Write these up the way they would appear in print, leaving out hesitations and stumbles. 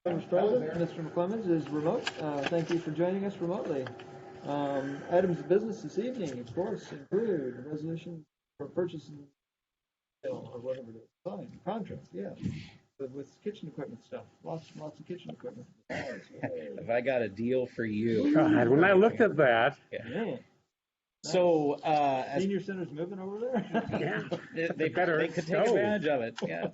Mr. President, Mr. McClemens is remote. Thank you for joining us remotely. Items of business this evening, of course, include a resolution for purchase or whatever it is. Fine, contract, yeah. With kitchen equipment stuff, lots of kitchen equipment. Have I got a deal for you? God, when I looked at that, Yeah. So, senior center's moving over there. yeah, they could take advantage of it. Yeah.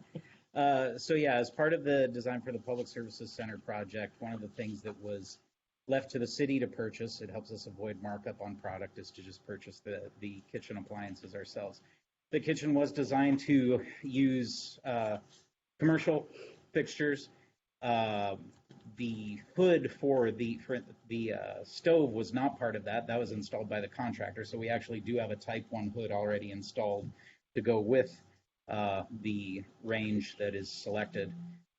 So yeah, as part of the design for the Public Services Center project, one of the things that was left to the city to purchase, it helps us avoid markup on product, is to just purchase the kitchen appliances ourselves. The kitchen was designed to use commercial fixtures. The hood for the stove was not part of that. That was installed by the contractor. So we actually do have a Type 1 hood already installed to go with the range that is selected.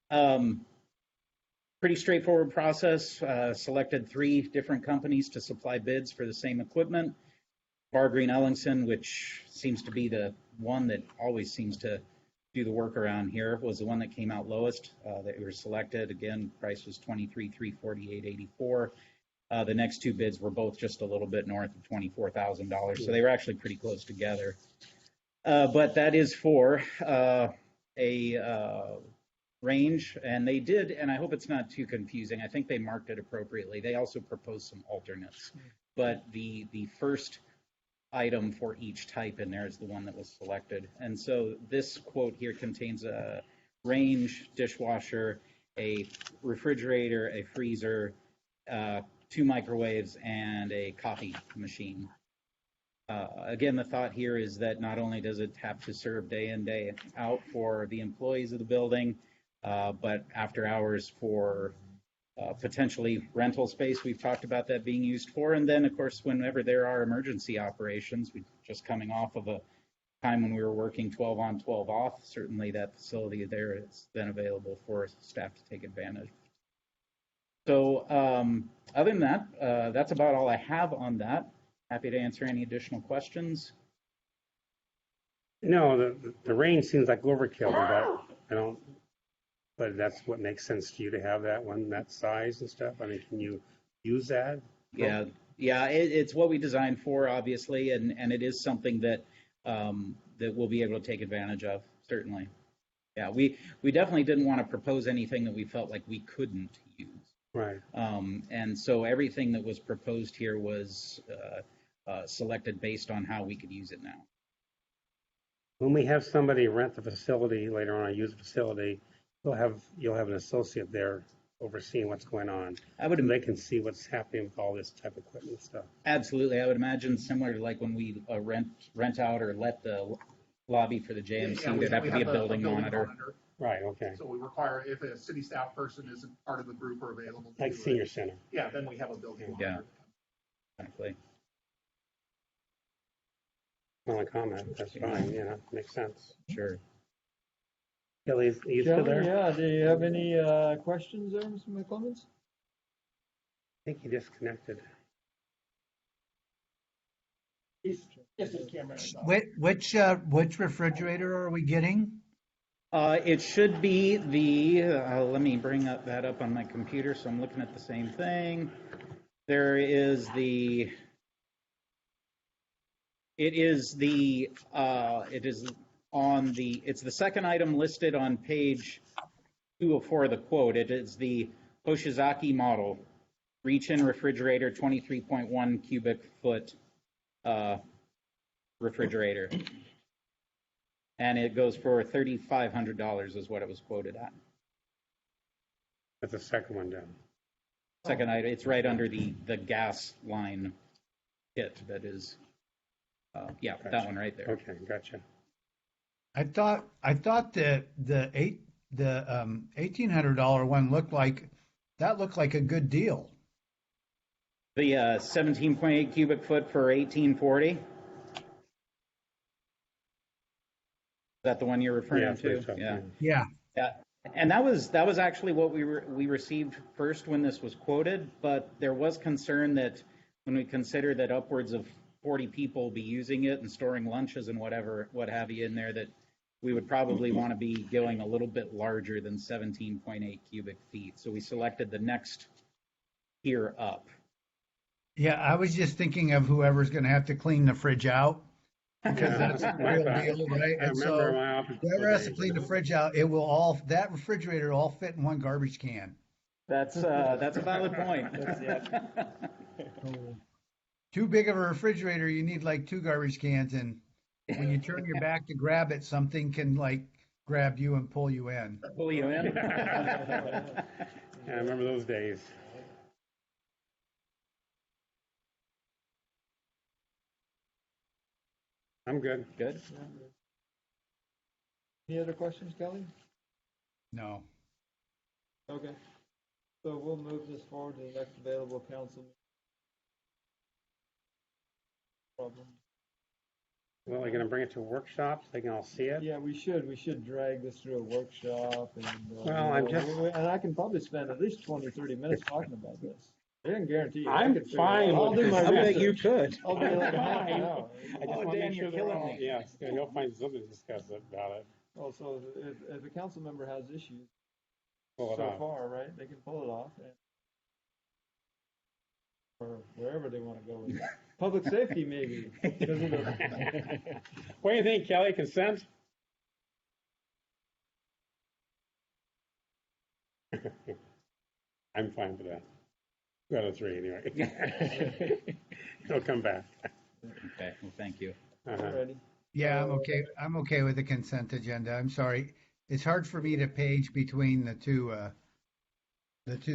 Pretty straightforward process. Selected 3 different companies to supply bids for the same equipment. Bar Green Ellingson, which seems to be the one that always seems to do the work around here, was the one that came out lowest. That were selected. Again, price was $23,348.84. The next 2 bids were both just a little bit north of $24,000, so they were actually pretty close together. But that is for a range, and they did, and I hope it's not too confusing. I think they marked it appropriately. They also proposed some alternates, but the first item for each type in there is the one that was selected. And so this quote here contains a range, dishwasher, a refrigerator, a freezer, 2 microwaves, and a coffee machine. Again, the thought here is that not only does it have to serve day in, day out for the employees of the building, but after hours for potentially rental space. We've talked about that being used for. And then, of course, whenever there are emergency operations, we're just coming off of a time when we were working 12 on, 12 off. Certainly that facility there is then available for staff to take advantage. So other than that, that's about all I have on that. Happy to answer any additional questions. no, the range seems like overkill, but I don't. But that's what makes sense to you to have that one, that size and stuff. I mean, can you use that? Yeah, it's what we designed for, obviously, and it is something that that we'll be able to take advantage of, certainly. Yeah, we definitely didn't want to propose anything that we felt like we couldn't use. Right. And so everything that was proposed here was selected based on how we could use it now. When we have somebody rent the facility later on, or use the facility, you'll have an associate there overseeing what's going on. And they can see what's happening with all this type of equipment stuff. Absolutely, I would imagine similar to like when we rent out or let the lobby for the JMC, there'd have to be a building monitor. Right. Okay. So we require if a city staff person isn't part of the group or available. Like senior center. Yeah, then we have a building monitor. Yeah. Exactly. Well, a comment. That's fine. Yeah, makes sense. Sure. Kelly, are you still there? Yeah. Do you have any questions there, Mr. McClemens? I think he disconnected. Which refrigerator are we getting? It should be the, let me bring that up on my computer so I'm looking at the same thing. There is the, it's the second item listed on page 204 of the quote. It is the Hoshizaki model, reach-in refrigerator, 23.1 cubic foot refrigerator. And it goes for $3,500 is what it was quoted at. That's the second one down. Second item, it's right under the gas line kit that is, gotcha. That one right there. Okay, gotcha. I thought that the $1,800 one looked like a good deal. The 17.8 cubic foot for $1,840. Is that the one you're referring to? So. Yeah. And that was actually what we received first when this was quoted, but there was concern that when we consider that upwards of 40 people will be using it and storing lunches and what have you in there, that we would probably want to be going a little bit larger than 17.8 cubic feet. So we selected the next tier up. Yeah, I was just thinking of whoever's gonna have to clean the fridge out, because that's the real deal, right? I And remember so my office. whoever has to clean the fridge out, it will all, that refrigerator will all fit in one garbage can. That's a valid point. Too big of a refrigerator, you need like two garbage cans, and when you turn your back to grab it, something can like grab you and pull you in. Pull you in. Yeah, I remember those days. I'm good. Good. Any other questions, Kelly? No. Okay. So we'll move this forward to the next available council. Problem. Well, they're gonna bring it to workshops, they can all see it. Yeah, we should drag this through a workshop and, Well, I'm just- and I can probably spend at least 20, 30 minutes talking about this. I didn't guarantee you. I I'm could figure it fine out. I'll with do my this. I bet you research. could. I'll do like a half an hour. I just Oh, wanna Dan, make you're sure they're killing all, me. yes, and you'll find something to discuss about it. Also, if a council member has issues Pull it so off. far, right, they can pull it off. Or wherever they want to go with it. Public safety, maybe. Because of the- What do you think, Kelly? Consent? I'm fine with that. 2 out of 3 anyway. He'll come back. Okay. Well, thank you. Alrighty. Yeah, I'm okay. I'm okay with the consent agenda. I'm sorry. It's hard for me to page between the two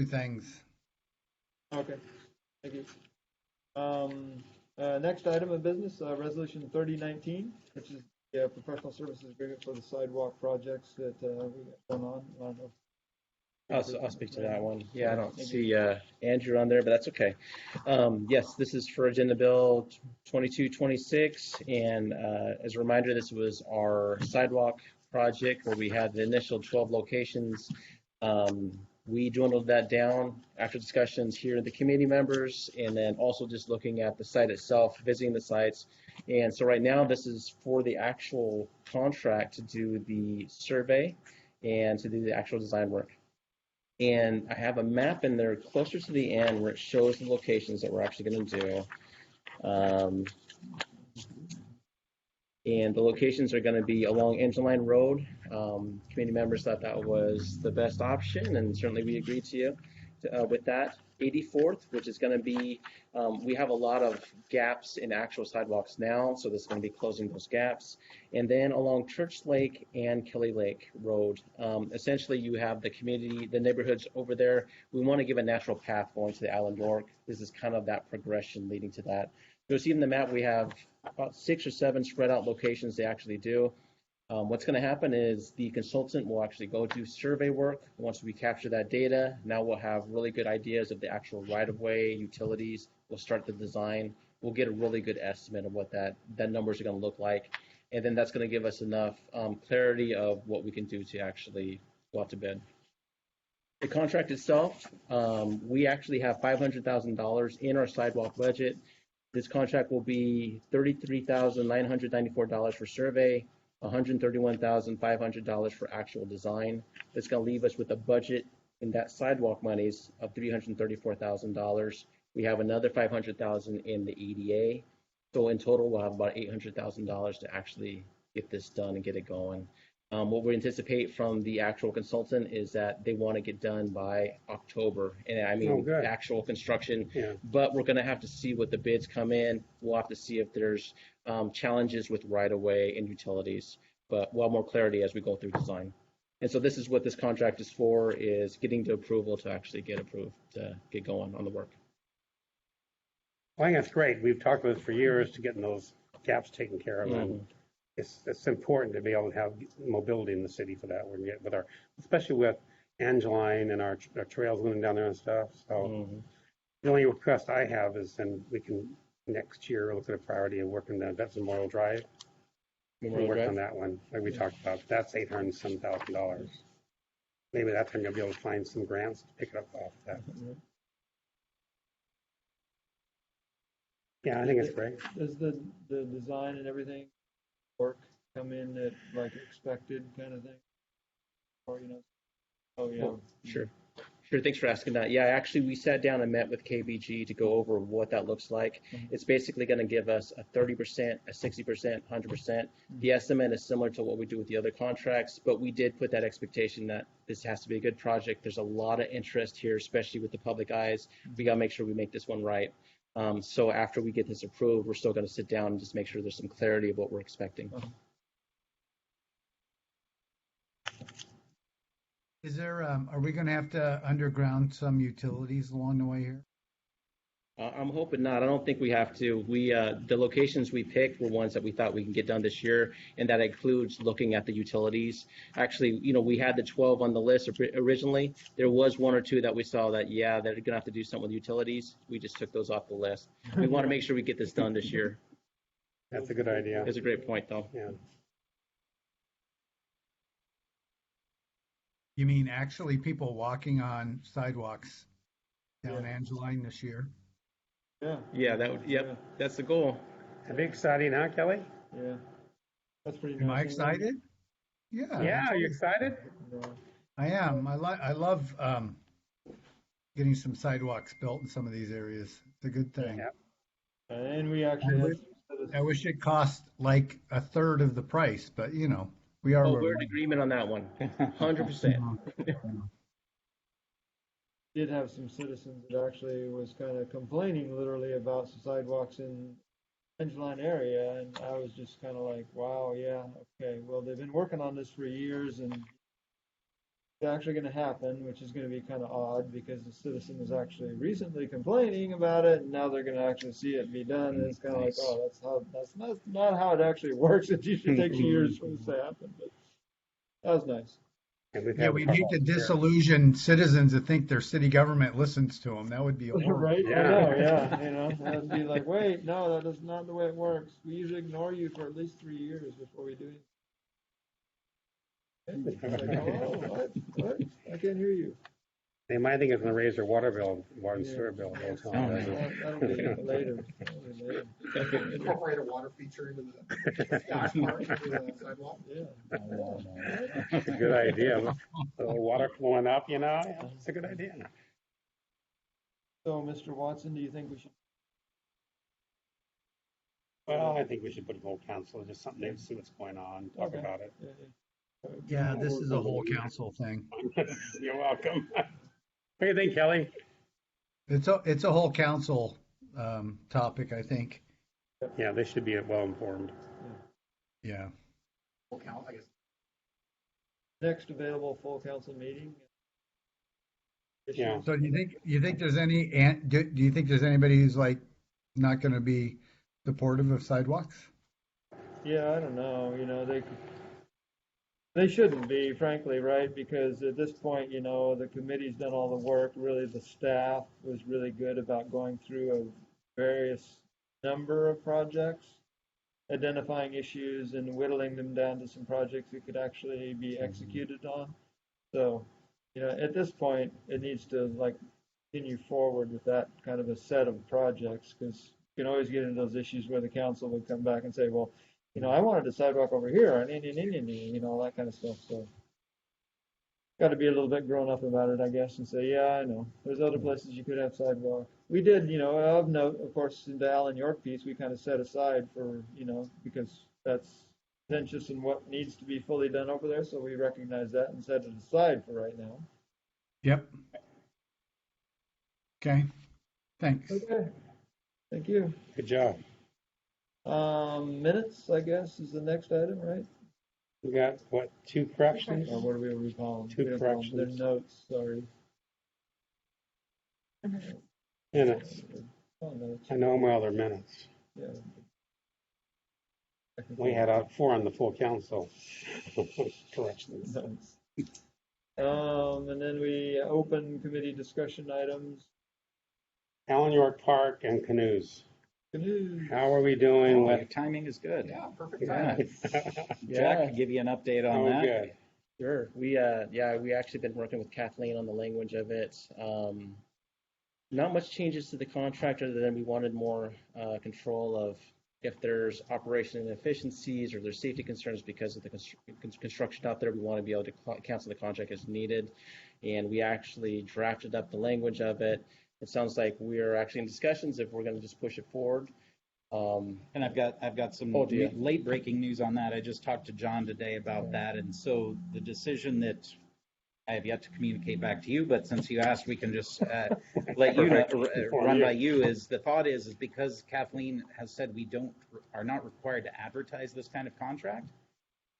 things. Okay, thank you. Next item of business, resolution 3019, which is the professional services agreement for the sidewalk projects that we got going on. I don't know. I'll speak to that one. Yeah, I don't see Andrew on there, but that's okay. Yes, this is for Agenda Bill 2226, and as a reminder, this was our sidewalk project where we had the initial 12 locations. We dwindled that down after discussions here with the committee members, and then also just looking at the site itself, visiting the sites. And so right now, this is for the actual contract to do the survey and to do the actual design work. And I have a map in there closer to the end where it shows the locations that we're actually going to do. And the locations are going to be along Engine Line Road. Committee members thought that was the best option, and certainly we agreed with that. 84th, which is going to be, we have a lot of gaps in actual sidewalks now, so this is going to be closing those gaps. And then along Church Lake and Kelly Lake Road, essentially you have the community, the neighborhoods over there. We want to give a natural path going to the Island York. This is kind of that progression leading to that. You'll see in the map we have about 6 or 7 spread out locations they actually do. What's going to happen is the consultant will actually go do survey work. Once we capture that data, now we'll have really good ideas of the actual right-of-way, utilities. We'll start the design. We'll get a really good estimate of what that numbers are going to look like. And then that's going to give us enough clarity of what we can do to actually go out to bid. The contract itself, we actually have $500,000 in our sidewalk budget. This contract will be $33,994 for survey, $131,500 for actual design. That's going to leave us with a budget in that sidewalk monies of $334,000. We have another $500,000 in the EDA. So in total, we'll have about $800,000 to actually get this done and get it going. What we anticipate from the actual consultant is that they want to get done by October, and I mean actual construction. Yeah. But we're going to have to see what the bids come in. We'll have to see if there's challenges with right-of-way and utilities. But we'll have more clarity as we go through design. And so this is what this contract is for: is getting the approval to actually get approved to get going on the work. I think that's great. We've talked about this for years to getting those gaps taken care of. And it's important to be able to have mobility in the city for that. Especially with Angeline and our trails going down there and stuff. So the only request I have is then we can next year look at a priority of working the Vets Memorial Drive. We'll work on that one, like we talked about. That's $807,000. Maybe that time you'll be able to find some grants to pick it up off that. Yeah, I think it's great. Does the design and everything work come in at like expected kind of thing? Or, oh, yeah. Sure. Sure. Thanks for asking that. Yeah, actually, we sat down and met with KBG to go over what that looks like. It's basically going to give us a 30%, a 60%, 100%. The estimate is similar to what we do with the other contracts, but we did put that expectation that this has to be a good project. There's a lot of interest here, especially with the public eyes. We got to make sure we make this one right. So after we get this approved, we're still going to sit down and just make sure there's some clarity of what we're expecting. Is there, are we going to have to underground some utilities along the way here? I'm hoping not. I don't think we have to. The locations we picked were ones that we thought we can get done this year, and that includes looking at the utilities. Actually, we had the 12 on the list originally. There was one or two that we saw that, yeah, they're going to have to do something with utilities. We just took those off the list. We want to make sure we get this done this year. That's a good idea. It's a great point, though. Yeah. You mean actually people walking on sidewalks down Angeline this year? Yeah. Yeah, yep, that's the goal. That'd be exciting, huh, Kelly? Yeah. That's pretty Am nice. I excited? Yeah. Yeah, are you excited? I am. I love getting some sidewalks built in some of these areas. It's a good thing. Yeah. And we actually I wish it cost like a third of the price, but we are. Oh, we're in agreement on that one. 100%. did have some citizens that actually was kind of complaining literally about some sidewalks in Angeline area, and I was just kind of like, wow, yeah, okay, well, they've been working on this for years, and it's actually going to happen, which is going to be kind of odd because the citizen was actually recently complaining about it, and now they're going to actually see it be done, and it's kind of like, oh, that's not how it actually works. It usually takes years for this to happen, but that was nice. Yeah, we need to disillusion citizens that think their city government listens to them. That would be horrible. Right? Yeah. I know, yeah. That would be like, wait, no, that is not the way it works. We usually ignore you for at least 3 years before we do anything. Like, oh, what? I can't hear you. They might think it's going to raise their water and sewer bill. That'll be later. Incorporate a water feature into the splash park, into the sidewalk. Yeah. That's a good idea. A little water flowing up, it's a good idea. So, Mr. Watson, do you think we should? Well, I think we should put a whole council, just something to see what's going on, talk about it. Yeah, this is a whole council thing. You're welcome. What do you think, Kelly? It's a whole council topic, I think. Yeah, they should be well informed. Yeah. Full count, I guess. Next available full council meeting? Yeah. So do you think there's do you think there's anybody who's like not going to be supportive of sidewalks? Yeah, I don't know. They shouldn't be, frankly, right? Because at this point, the committee's done all the work. Really, the staff was really good about going through a various number of projects, identifying issues and whittling them down to some projects that could actually be executed on. So, at this point, it needs to continue forward with that kind of a set of projects, because you can always get into those issues where the council would come back and say, well, I wanted a sidewalk over here, and all that kind of stuff. So, got to be a little bit grown up about it, I guess, and say, yeah, I know. There's other places you could have sidewalk. We did, of note, of course, in the Allen York piece, we kind of set aside for, because that's contentious and what needs to be fully done over there. So we recognize that and set it aside for right now. Yep. Okay. Thanks. Okay. Thank you. Good job. Minutes, I guess, is the next item, right? We got, 2 corrections? Or what do we recall them? 2 We don't call them. corrections. They're notes, sorry. Minutes. Oh, notes. I know them well, they're minutes. Yeah. We had 4 on the full council. Corrections. Notes. And then we open committee discussion items. Allen York Park and canoes. Canoes. How are we doing Your with? timing is good. Yeah, perfect Yeah. time. Jack can give you an update on Oh, that. good. Sure. We actually been working with Kathleen on the language of it. Not much changes to the contract other than we wanted more control of if there's operation inefficiencies or there's safety concerns because of the construction out there, we want to be able to cancel the contract as needed. And we actually drafted up the language of it. It sounds like we're actually in discussions if we're going to just push it forward. And I've got some late breaking news on that. I just talked to John today about that. And so the decision that I have yet to communicate back to you, but since you asked, we can just let you know, run by you. Is the thought is because Kathleen has said we are not required to advertise this kind of contract,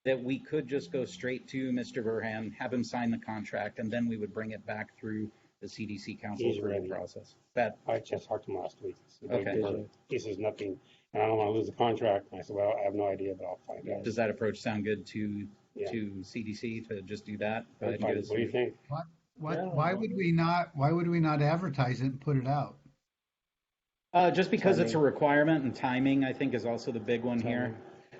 that we could just go straight to Mr. Burhan, have him sign the contract, and then we would bring it back through the CDC council approval process. I just talked to him last week. Okay. He says nothing, and I don't want to lose the contract. And I said, well, I have no idea, but I'll find out. Does that approach sound good to CDC to just do that? What do you think? Why would we not advertise it and put it out? Just because it's a requirement, and timing, I think, is also the big one here.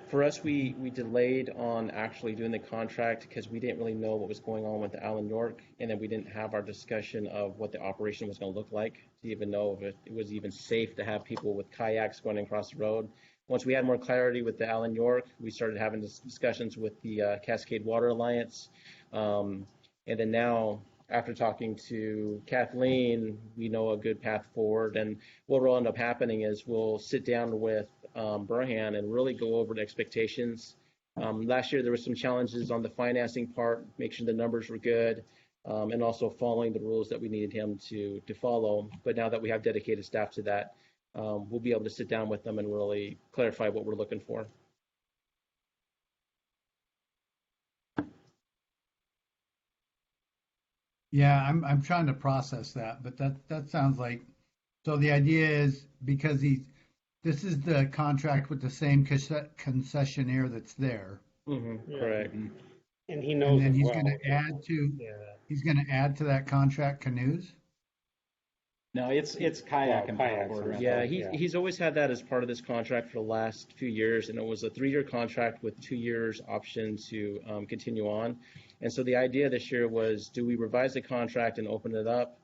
For us, we delayed on actually doing the contract because we didn't really know what was going on with the Allen York, and then we didn't have our discussion of what the operation was going to look like to even know if it was even safe to have people with kayaks going across the road. Once we had more clarity with the Allen York, we started having discussions with the Cascade Water Alliance, and then now, after talking to Kathleen, we know a good path forward. And what will end up happening is we'll sit down with Burhan and really go over the expectations. Last year, there were some challenges on the financing part, make sure the numbers were good, and also following the rules that we needed him to follow. But now that we have dedicated staff to that, we'll be able to sit down with them and really clarify what we're looking for. Yeah, I'm trying to process that, but that sounds like, so the idea is because this is the contract with the same concessionaire that's there. Mm-hmm. Correct. And he knows. And then he's well. going to add to that contract canoes. No, it's kayak and paddleboard rental. Yeah, he's always had that as part of this contract for the last few years, and it was a 3-year contract with 2 years option to continue on. And so the idea this year was, do we revise the contract and open it up,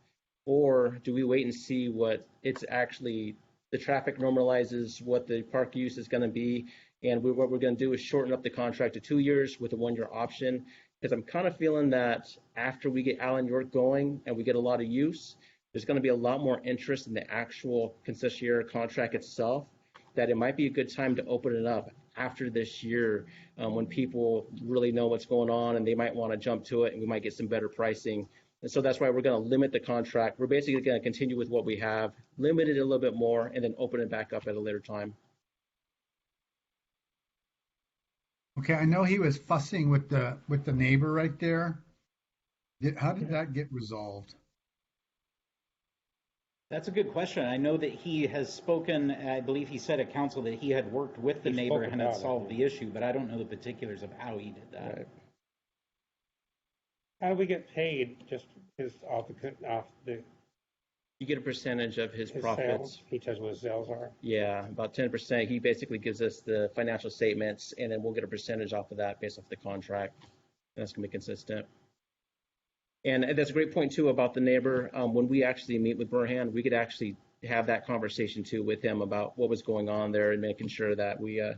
or do we wait and see what it's actually, the traffic normalizes, what the park use is going to be, and what we're going to do is shorten up the contract to 2 years with a 1-year option, because I'm kind of feeling that after we get Allen York going and we get a lot of use, there's going to be a lot more interest in the actual concessionaire contract itself, that it might be a good time to open it up after this year when people really know what's going on and they might want to jump to it and we might get some better pricing. And so that's why we're going to limit the contract. We're basically going to continue with what we have, limit it a little bit more, and then open it back up at a later time. Okay, I know he was fussing with the neighbor right there. How did that get resolved? That's a good question. I know that he has spoken, I believe he said at council that he had worked with the neighbor and had solved the issue, but I don't know the particulars of how he did that. Right. How do we get paid? Just off the You get a percentage of his profits. sales? He tells what his sales are. Yeah, about 10%. He basically gives us the financial statements, and then we'll get a percentage off of that based off the contract. And that's going to be consistent. And that's a great point, too, about the neighbor. When we actually meet with Burhan, we could actually have that conversation, too, with him about what was going on there and making sure that we're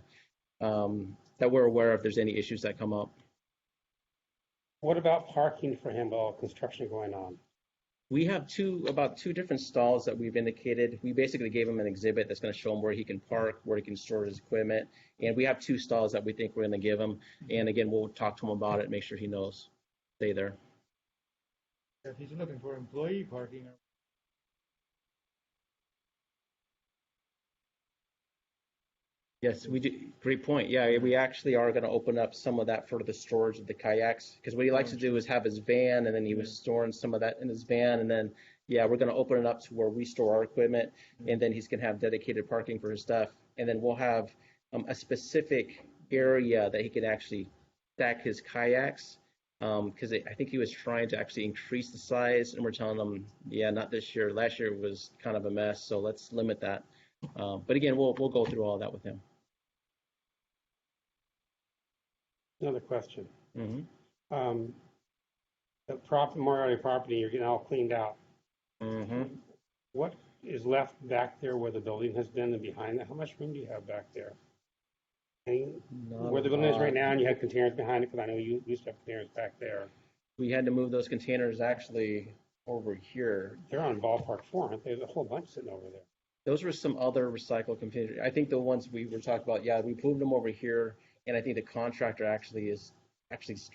aware if there's any issues that come up. What about parking for him while construction going on? We have about two different stalls that we've indicated. We basically gave him an exhibit that's going to show him where he can park, where he can store his equipment. And we have 2 stalls that we think we're going to give him. And again, we'll talk to him about it, make sure he knows. Stay there. If he's looking for employee parking. Yes, we do. Great point. Yeah, we actually are going to open up some of that for the storage of the kayaks, because what he likes to do is have his van, and then he was storing some of that in his van, and then we're going to open it up to where we store our equipment, and then he's going to have dedicated parking for his stuff, and then we'll have a specific area that he can actually stack his kayaks, because I think he was trying to actually increase the size, and we're telling him, not this year. Last year was kind of a mess, so let's limit that. But again, we'll go through all that with him. Another question. Mm-hmm. The Moriarty property, you're getting all cleaned out. Mm-hmm. What is left back there where the building has been and behind it? How much room do you have back there? Where the building is right now, and you have containers behind it, because I know you used to have containers back there. We had to move those containers actually over here. They're on Ballpark 4, aren't they? There's a whole bunch sitting over there. Those were some other recycled containers. I think the ones we were talking about, yeah, we moved them over here, and I think the contractor actually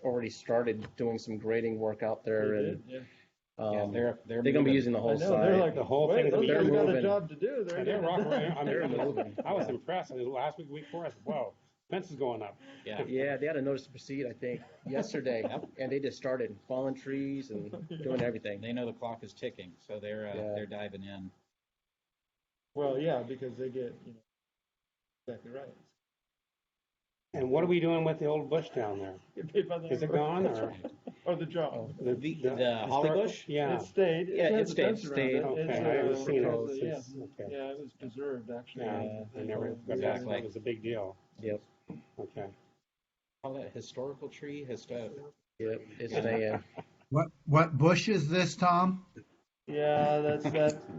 already started doing some grading work out there, and they're going to be using the whole site. They're like The whole wait, thing. those they're guys got a moving. job to do. They're rocking right. I mean, They're moving. I was impressed. I mean, last week, week before, I said, "Whoa, fence is going up." Yeah. Yeah, they had a notice to proceed, I think, yesterday, and they just started falling trees and doing everything. They know the clock is ticking, so they're diving in. Well, yeah, because they get, exactly right. And what are we doing with the old bush down there? Get paid by the Is it number. gone or Or the job? The holly historical- bush? Yeah. It stayed. Yeah, has it a fence stayed. around it. Okay, It's, I haven't seen it because, yeah. since. Okay. Yeah, it was preserved, actually. Yeah, I never got back. Exactly. That was a big deal. Yep, Okay. Call that historical tree? yep, it's staying. What bush is this, Tom? Yeah, that's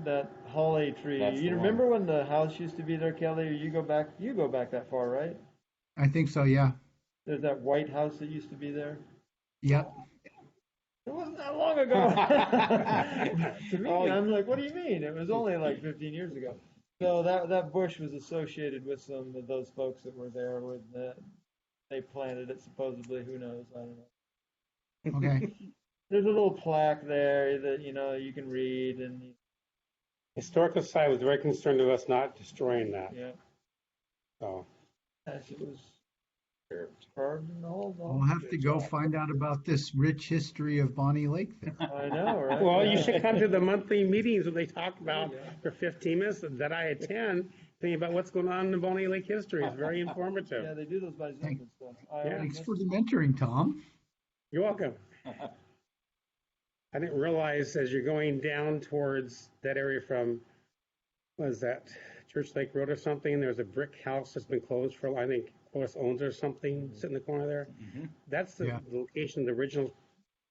that holly tree. That's You the remember when the house used to be there, Kelly? Or you go back that far, right? I think so, yeah. There's that white house that used to be there. Yep. It wasn't that long ago. To me, I'm like, what do you mean? It was only like 15 years ago. So that bush was associated with some of those folks that were there with that. They planted it supposedly. Who knows? I don't know. Okay. There's a little plaque there that you can read, and Historical Society was very concerned of us not destroying that. yeah, So yes, it was carved in the whole. We'll have to go find out about this rich history of Bonney Lake then. I know, right? well, Yeah. you should come to the monthly meetings where they talk about Yeah. for 15 minutes that I attend, thinking about what's going on in the Bonney Lake history. It's very informative. Yeah, they do those by Zoom and stuff. I Yeah. always Thanks miss for the mentoring, Tom. You're welcome. I didn't realize as you're going down towards that area from, what is that, Church Lake Road or something, there's a brick house that's been closed for, I think, Clovis owns or something, sitting in the corner there. Mm-hmm. That's the Yeah. location of the original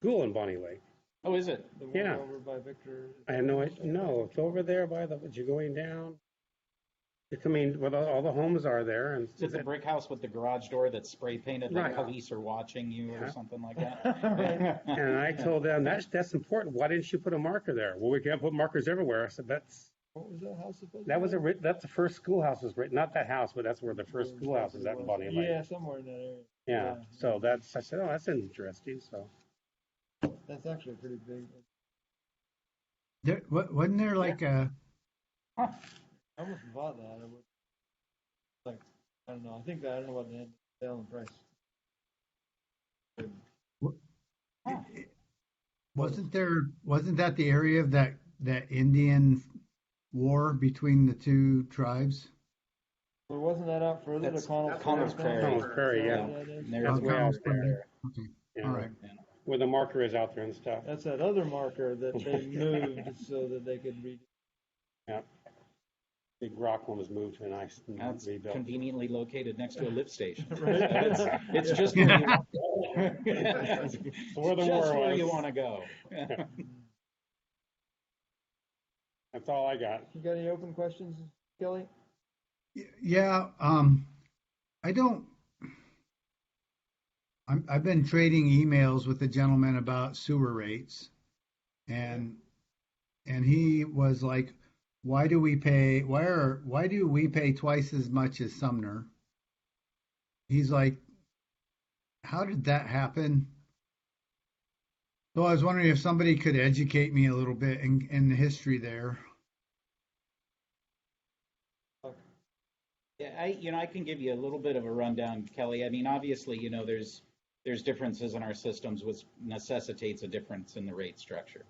school in Bonney Lake. Oh, is it? the one Yeah. over by Victor. I had no idea. No, it's over there by the, as you're going down. You're coming, well, all the homes are there. And Is it the brick house with the garage door that's spray painted like Right. police are watching you or Yeah. something like that? Right. And I told them, that's important. Why didn't you put a marker there? Well, we can't put markers everywhere. I said, What was that house supposed to that was be? that's the first schoolhouse was right. Not that house, but that's where the first schoolhouse is at in Bonney Lake. Yeah, somewhere in that area. Yeah. So I said, oh, that's interesting. So That's actually pretty big. Wasn't there like a, I almost bought that. I would, like, I don't know. I don't know what the end selling price. wasn't that the area of that Indian war between the two tribes? Or wasn't that out further That's to Connell's Connell's Prairie? Prairie. Connell's Prairie, yeah. That is? There's Oh, the way out Connell's Prairie. there. Okay. yeah, All right. where the marker is out there and stuff. That's that other marker that they moved so that they could read. Yeah. Big rock one was moved to a nice That's rebuilt. conveniently located next to a lift station. Right. So it's just where you want to go. Where the Just war where was. you want to go. That's all I got. You got any open questions, Kelly? Yeah, I don't. I've been trading emails with a gentleman about sewer rates, and he was like, "Why do we pay twice as much as Sumner?" He's like, "How did that happen?" So I was wondering if somebody could educate me a little bit in the history there. Yeah, I can give you a little bit of a rundown, Kelly. I mean, obviously, there's differences in our systems, which necessitates a difference in the rate structure.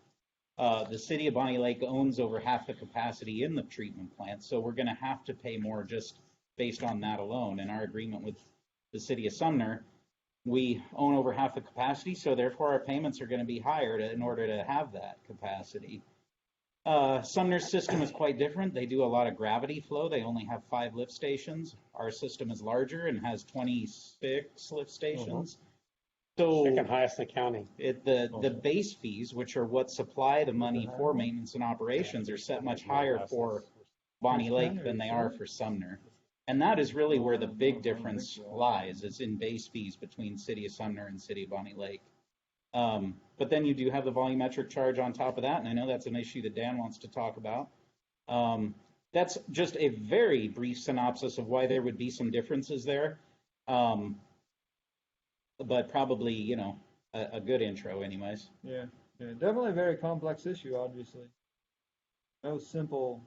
The city of Bonney Lake owns over half the capacity in the treatment plant, so we're going to have to pay more just based on that alone. In our agreement with the city of Sumner, we own over half the capacity, so therefore our payments are going to be higher in order to have that capacity. Sumner's system is quite different. They do a lot of gravity flow. They only have 5 lift stations. Our system is larger and has 26 lift stations. So Second highest in the county. the base fees, which are what supply the money for maintenance and operations, are set much higher for Bonney Lake than they are for Sumner. And that is really where the big difference lies, is in base fees between City of Sumner and City of Bonney Lake. But then you do have the volumetric charge on top of that, and I know that's an issue that Dan wants to talk about. That's just a very brief synopsis of why there would be some differences there. But probably, you know, a good intro anyways. Yeah, definitely a very complex issue, obviously. No simple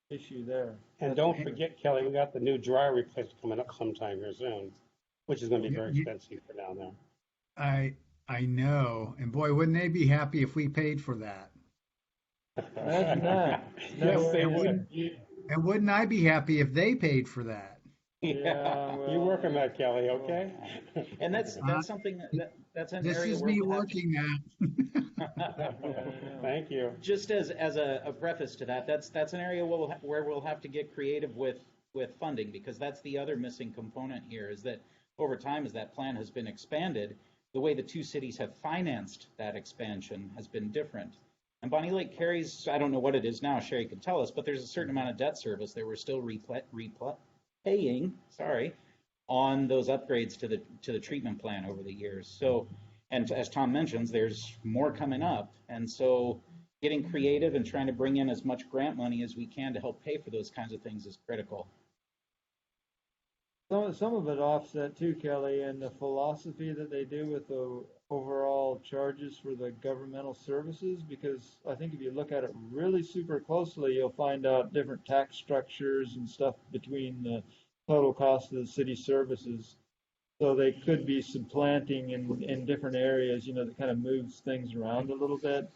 issue there. And don't forget, Kelly, we got the new dryer replacement coming up sometime here soon, which is going to be very expensive for down there. I know, and boy, wouldn't they be happy if we paid for that? Imagine that. Yes, they would. And wouldn't I be happy if they paid for that? Yeah, well, You work on that, Kelly, okay? And that's something that's an This area is where me we'll have working at. Thank you. just as a preface to that, that's an area where we'll have to get creative with funding, because that's the other missing component here, is that over time, as that plan has been expanded, the way the two cities have financed that expansion has been different. And Bonney Lake carries, I don't know what it is now, Sherry could tell us, but there's a certain amount of debt service that we're still paying on those upgrades to the treatment plan over the years. So, and as Tom mentions, there's more coming up, and so getting creative and trying to bring in as much grant money as we can to help pay for those kinds of things is critical. some of it offset too, Kelly, and the philosophy that they do with the overall charges for the governmental services, because I think if you look at it really super closely, you'll find out different tax structures and stuff between the total cost of the city services. So they could be supplanting in different areas, you know, that kind of moves things around a little bit.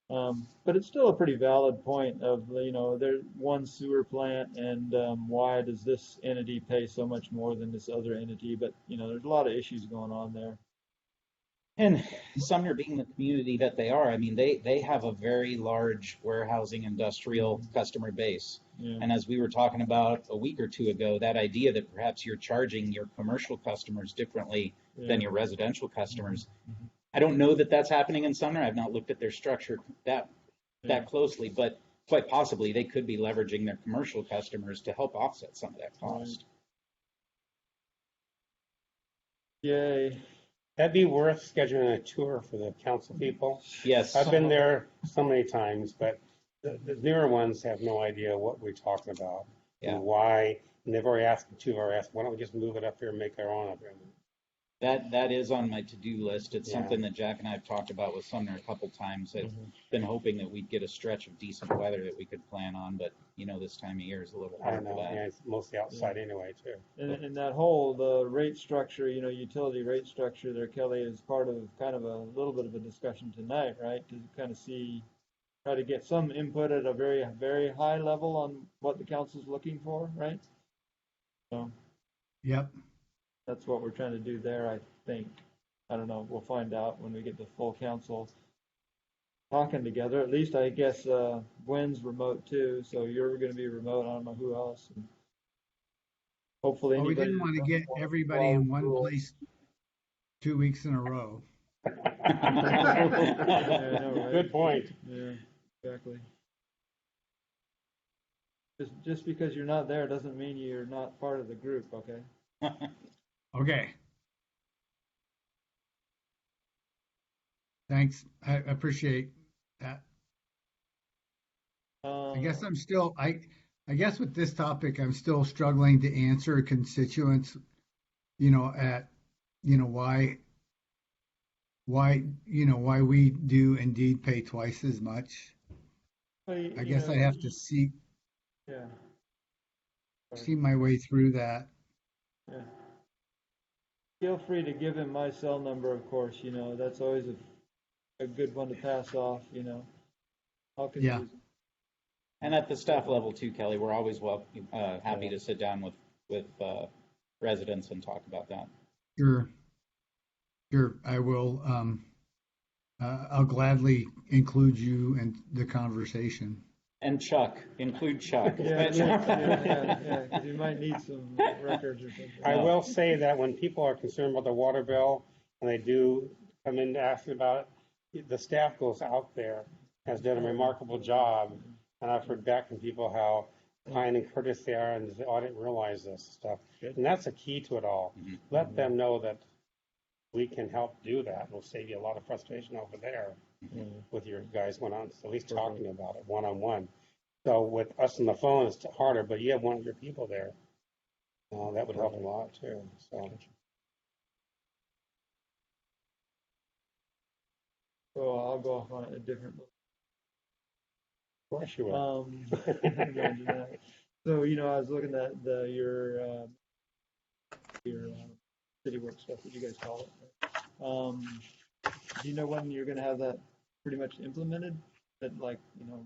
But it's still a pretty valid point of, you know, there's one sewer plant, and why does this entity pay so much more than this other entity? But, you know, there's a lot of issues going on there. And Sumner being the community that they are, I mean, they have a very large warehousing industrial customer base. Yeah. And as we were talking about a week or two ago, that idea that perhaps you're charging your commercial customers differently than your residential customers. Mhm. I don't know that that's happening in Sumner. I've not looked at their structure that closely, but quite possibly they could be leveraging their commercial customers to help offset some of that cost. Yay. That'd be worth scheduling a tour for the council people. Yes. I've been there so many times, but the newer ones have no idea what we're talking about and why. And they've already asked, why don't we just move it up here and make our own up here? That is on my to-do list. It's something that Jack and I have talked about with Sumner a couple times. I've been hoping that we'd get a stretch of decent weather that we could plan on, but you know, this time of year is a little I hard don't for know. that. Yeah, it's mostly outside anyway, too. And that whole, the rate structure, you know, utility rate structure there, Kelly, is part of kind of a little bit of a discussion tonight, right? To kind of try to get some input at a very, very high level on what the council's looking for, right? So Yep. that's what we're trying to do there, I think. I don't know. We'll find out when we get the full council talking together. At least I guess Gwen's remote too, so you're going to be remote. I don't know who else. And hopefully, Well, we anybody didn't want to get everybody in one place 2 weeks in a row. Yeah, I know, right? Good point. Yeah, exactly. Just because you're not there doesn't mean you're not part of the group, okay? Okay. Thanks. I appreciate that. I guess I'm still, I guess with this topic, I'm still struggling to answer constituents, you know, why we do indeed pay twice as much. I guess I have to see my way through that. Yeah. Feel free to give him my cell number, of course, you know, that's always a good one to pass off, you know. Yeah. And at the staff level too, Kelly, we're always happy to sit down with residents and talk about that. Sure. I will. I'll gladly include you in the conversation. And Chuck, include Chuck. Yeah, because you might need some records or something. I will say that when people are concerned about the water bill when they do come in to ask about it, the staff goes out there, has done a remarkable job, and I've heard back from people how kind and courteous they are, and the audit realize this stuff. And that's the key to it all. Let them know that we can help do that. We'll save you a lot of frustration over there with your guys going on, at least talking about it one-on-one. So with us on the phone, it's harder, but you have one of your people there. That would help a lot too. So I'll go off on a different. Of course you will. Imagine that. So I was looking at your city work stuff that you guys call it. Do you know when you're going to have that pretty much implemented? That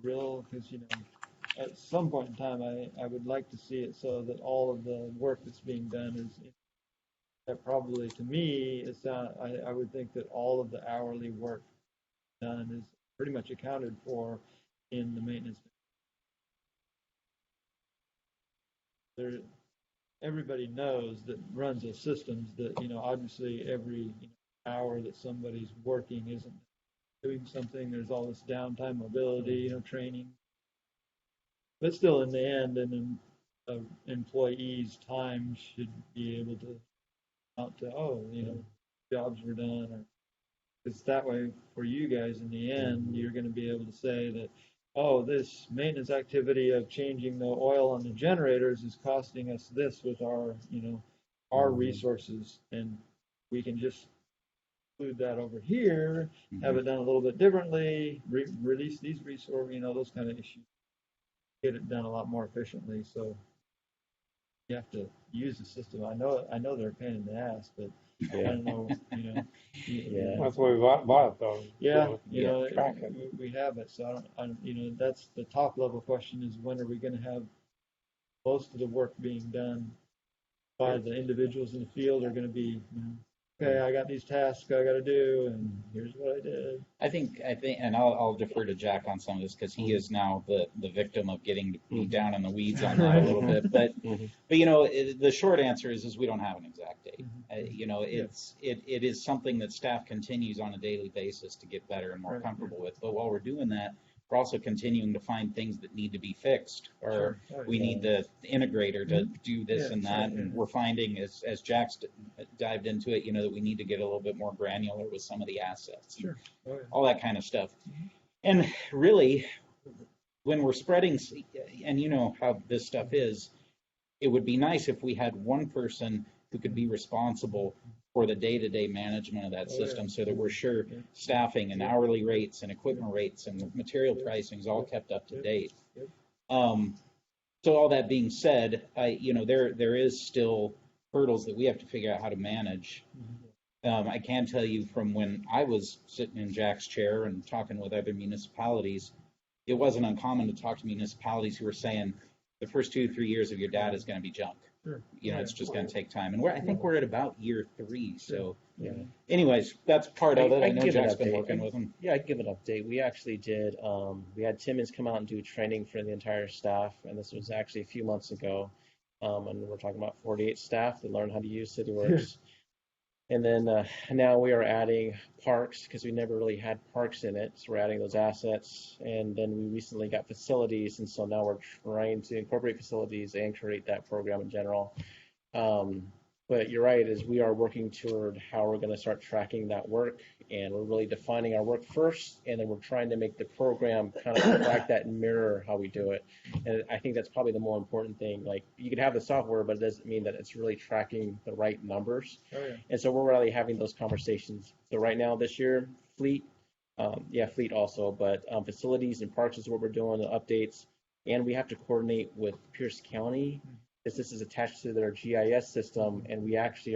real, because at some point in time I would like to see it so that all of the work that's being done is that probably to me it's not. I would think that all of the hourly work done is pretty much accounted for in the maintenance. Everybody knows that runs those systems that obviously every hour that somebody's working isn't doing something. There's all this downtime, mobility, training. But still, in the end, an employee's time should be able to out to jobs were done, or it's that way for you guys. In the end, you're going to be able to say that, this maintenance activity of changing the oil on the generators is costing us this with our resources, and we can just include that over here, have it done a little bit differently, release these resources, those kind of issues, get it done a lot more efficiently. So you have to use the system. I know they're a pain in the ass, but I don't know, That's why we bought it, though. Track it. We have it. So I don't, that's the top level question: is when are we going to have most of the work being done by the individuals in the field? Are going to be, okay, I got these tasks I got to do, and here's what I did. I think, and I'll defer to Jack on some of this because he is now the victim of getting to be down in the weeds on that a little bit. But the short answer is we don't have an exact date. It is something that staff continues on a daily basis to get better and more comfortable with. But while we're doing that, we're also continuing to find things that need to be fixed, or we need the integrator to do this and that. And we're finding, as Jack's dived into it, that we need to get a little bit more granular with some of the assets, all that kind of stuff. And really, when we're spreading, and you know how this stuff is, it would be nice if we had one person who could be responsible for the day-to-day management of that system, so that we're sure staffing and hourly rates and equipment rates and material pricing is all kept up to date. So all that being said, there is still hurdles that we have to figure out how to manage. I can tell you from when I was sitting in Jack's chair and talking with other municipalities, it wasn't uncommon to talk to municipalities who were saying the first 2 to 3 years of your data is going to be junk. It's just going to take time. And I think we're at about year 3. So anyways, that's part of it. I know Jack's been working with them. Yeah, I'd give an update. We actually did, we had Timmons come out and do training for the entire staff. And this was actually a few months ago. And we're talking about 48 staff that learn how to use CityWorks. And then now we are adding parks, because we never really had parks in it. So we're adding those assets. And then we recently got facilities. And so now we're trying to incorporate facilities and create that program in general. But you're right, is we are working toward how we're going to start tracking that work. And we're really defining our work first. And then we're trying to make the program kind of track that and mirror how we do it. And I think that's probably the more important thing. Like, you can have the software, but it doesn't mean that it's really tracking the right numbers. And so we're really having those conversations. So right now, this year, fleet also, but facilities and parks is what we're doing, the updates. And we have to coordinate with Pierce County, because this is attached to their GIS system, and we actually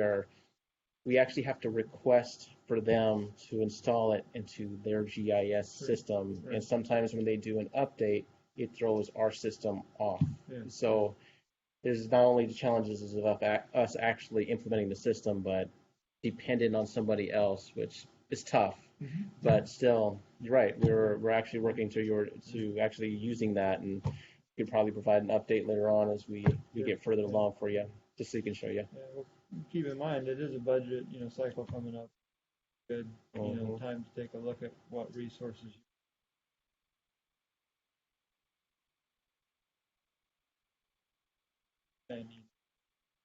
have to request for them to install it into their GIS system. And sometimes when they do an update, it throws our system off. So there's not only the challenges of us actually implementing the system, but dependent on somebody else, which is tough. But still, you're right. We're actually working to actually using that, and we could probably provide an update later on as we get further along for you, just so you can show you. Well, keep in mind, it is a budget cycle coming up. good, time to take a look at what resources you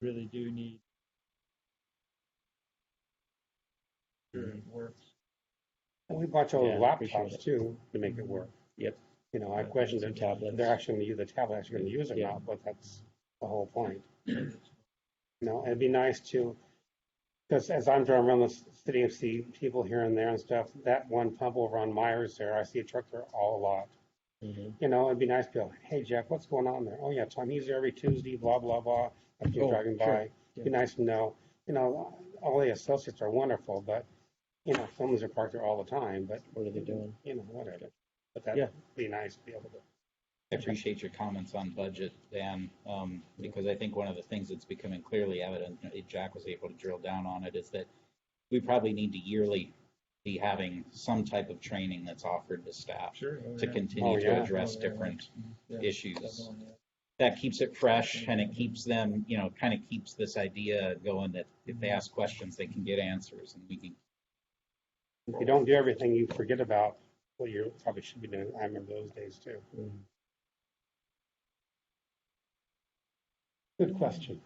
really do need. Sure it works. And we bought all the Yeah, appreciate laptops it. too to make it work. Yep. I questioned Some if tablets. they're actually going to use the tablet, actually going to use it or Yeah. not, but that's the whole point. It'd be nice to, because as I'm driving around the city and see people here and there and stuff, that one pump over on Myers there, I see a truck there a lot. Mm-hmm. It'd be nice to be like, hey, Jeff, what's going on there? Oh, yeah, Tom, he's there every Tuesday, blah, blah, blah. I've been driving by. sure. Be nice to know. All the associates are wonderful, but, some of them are parked there all the time, but, What are they doing? whatever. But that'd be nice to be able to. I appreciate your comments on budget, Dan, because I think one of the things that's becoming clearly evident, Jack was able to drill down on it, is that we probably need to yearly be having some type of training that's offered to staff to continue to address different issues. Definitely. That keeps it fresh, and it keeps them, kind of keeps this idea going that if they ask questions, they can get answers, and we can. If you don't do everything, you forget about what you probably should be doing. I remember those days too. Mm-hmm. Good question.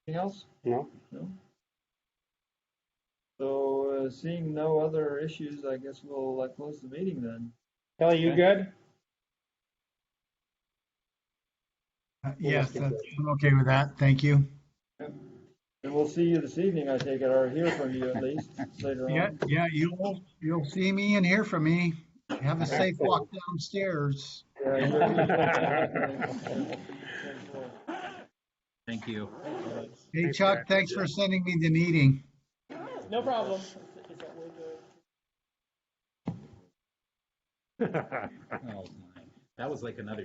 Anything else? No? No. So, seeing no other issues, I guess we'll close the meeting then. Kelly, you good? Yes, I'm okay with that. Thank you. And we'll see you this evening, I take it, or hear from you at least later on. Yeah, you'll see me and hear from me. Have a safe walk downstairs. Thank you. Hey, Chuck, thanks for sending me the meeting. No problem. Oh, my. That was like another